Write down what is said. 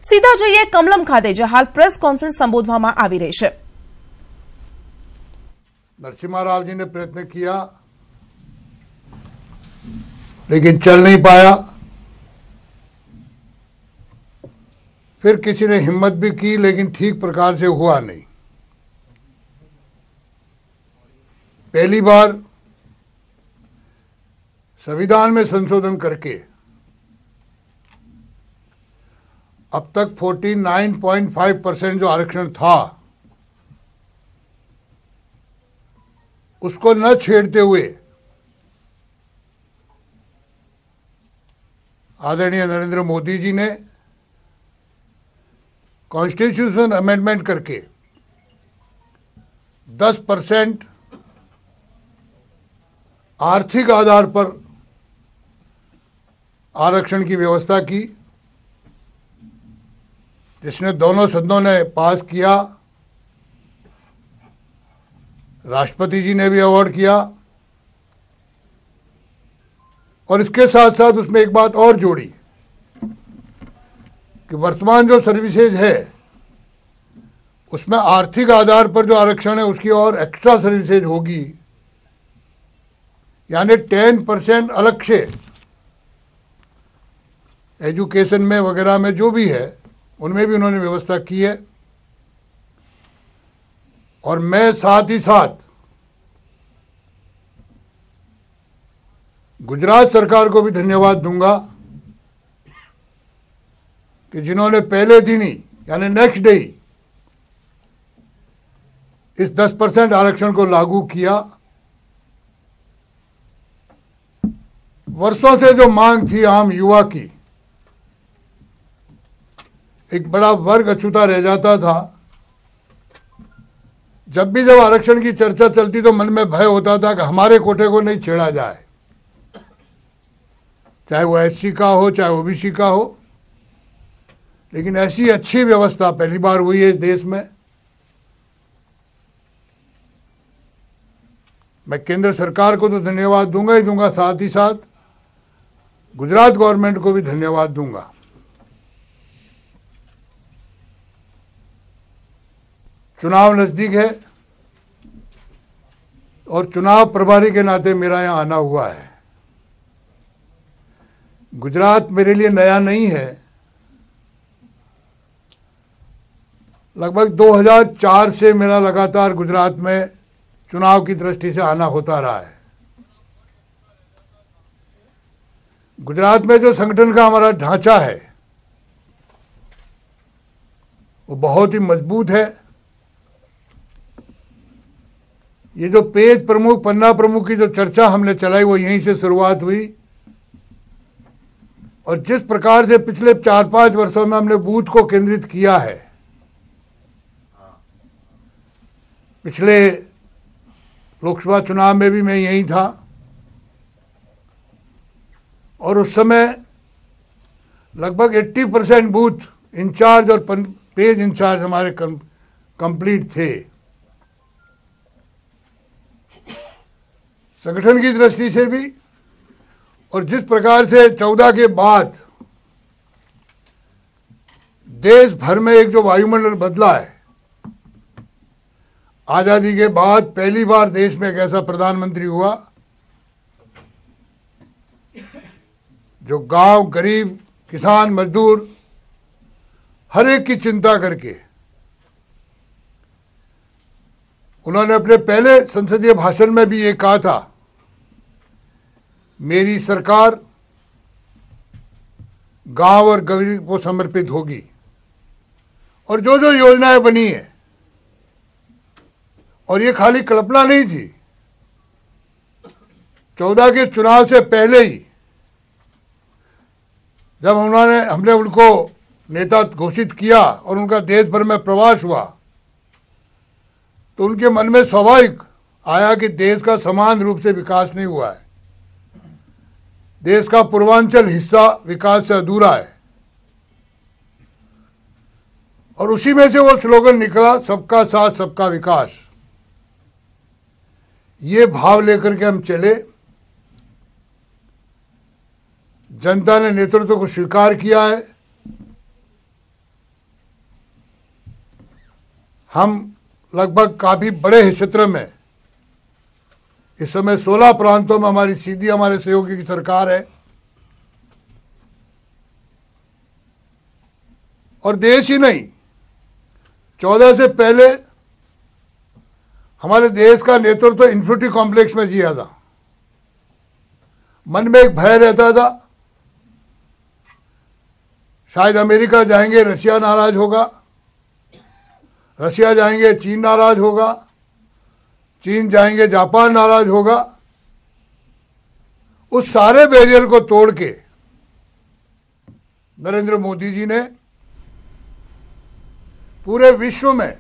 સીધા જઈએ કમલમ ખાતે, જે હાલ પ્રેસ કોન્ફરન્સ સંબોધવામાં આવી રહી છે। नरसिम्हा राव जी ने प्रयत्न किया लेकिन चल नहीं पाया। फिर किसी ने हिम्मत भी की लेकिन ठीक प्रकार से हुआ नहीं। पहली बार संविधान में संशोधन करके अब तक 49.5% जो आरक्षण था उसको न छेड़ते हुए आदरणीय नरेंद्र मोदी जी ने कॉन्स्टिट्यूशन अमेंडमेंट करके 10% आर्थिक आधार पर आरक्षण की व्यवस्था की, जिसने दोनों सदनों ने पास किया। राष्ट्रपति जी ने भी अवार्ड किया और इसके साथ साथ उसमें एक बात और जोड़ी कि वर्तमान जो सर्विसेज है उसमें आर्थिक आधार पर जो आरक्षण है उसकी और एक्स्ट्रा सर्विसेज होगी, यानी 10% अलग से एजुकेशन में वगैरह में जो भी है उनमें भी उन्होंने व्यवस्था की है। और मैं साथ ही साथ गुजरात सरकार को भी धन्यवाद दूंगा कि जिन्होंने पहले दिन ही यानी नेक्स्ट डे इस 10% आरक्षण को लागू किया। वर्षों से जो मांग थी आम युवा की, एक बड़ा वर्ग अछूता रह जाता था। जब आरक्षण की चर्चा चलती तो मन में भय होता था कि हमारे कोटे को नहीं छेड़ा जाए, चाहे वो एससी का हो चाहे ओबीसी का हो। लेकिन ऐसी अच्छी व्यवस्था पहली बार हुई है देश में। मैं केंद्र सरकार को तो धन्यवाद दूंगा ही दूंगा, साथ ही साथ गुजरात गवर्नमेंट को भी धन्यवाद दूंगा। चुनाव नजदीक है और चुनाव प्रभारी के नाते मेरा यहां आना हुआ है। गुजरात मेरे लिए नया नहीं है। लगभग 2004 से मेरा लगातार गुजरात में चुनाव की दृष्टि से आना होता रहा है। गुजरात में जो संगठन का हमारा ढांचा है वो बहुत ही मजबूत है। ये जो पेज प्रमुख पन्ना प्रमुख की जो चर्चा हमने चलाई वो यहीं से शुरुआत हुई। और जिस प्रकार से पिछले 4-5 वर्षों में हमने बूथ को केंद्रित किया है, पिछले लोकसभा चुनाव में भी मैं यहीं था और उस समय लगभग 80% बूथ इंचार्ज और पेज इंचार्ज हमारे कंप्लीट थे। संगठन की दृष्टि से भी और जिस प्रकार से 14 के बाद देश भर में एक जो वायुमंडल बदला है, आजादी के बाद पहली बार देश में एक ऐसा प्रधानमंत्री हुआ जो गांव, गरीब, किसान, मजदूर हर एक की चिंता करके उन्होंने अपने पहले संसदीय भाषण में भी ये कहा था, मेरी सरकार गांव और गरीब को समर्पित होगी। और जो जो योजनाएं बनी है, और ये खाली कल्पना नहीं थी, 14 के चुनाव से पहले ही जब हमने उनको नेता घोषित किया और उनका देश भर में प्रवास हुआ तो उनके मन में स्वाभाविक आया कि देश का समान रूप से विकास नहीं हुआ है, देश का पूर्वांचल हिस्सा विकास से अधूरा है। और उसी में से वो स्लोगन निकला, सबका साथ सबका विकास। ये भाव लेकर के हम चले। जनता ने नेतृत्व को स्वीकार किया है हम लगभग काफी बड़े क्षेत्र में इस समय 16 प्रांतों में हमारी सीधी हमारे सहयोगी की सरकार है और देश ही नहीं 14 से पहले हमारे देश का नेतृत्व इन्फिनिटी कॉम्प्लेक्स में जिया था। मन में एक भय रहता था, शायद अमेरिका जाएंगे रशिया नाराज होगा, रशिया जाएंगे चीन नाराज होगा, चीन जाएंगे जापान नाराज होगा। उस सारे बैरियर को तोड़ के नरेंद्र मोदी जी ने पूरे विश्व में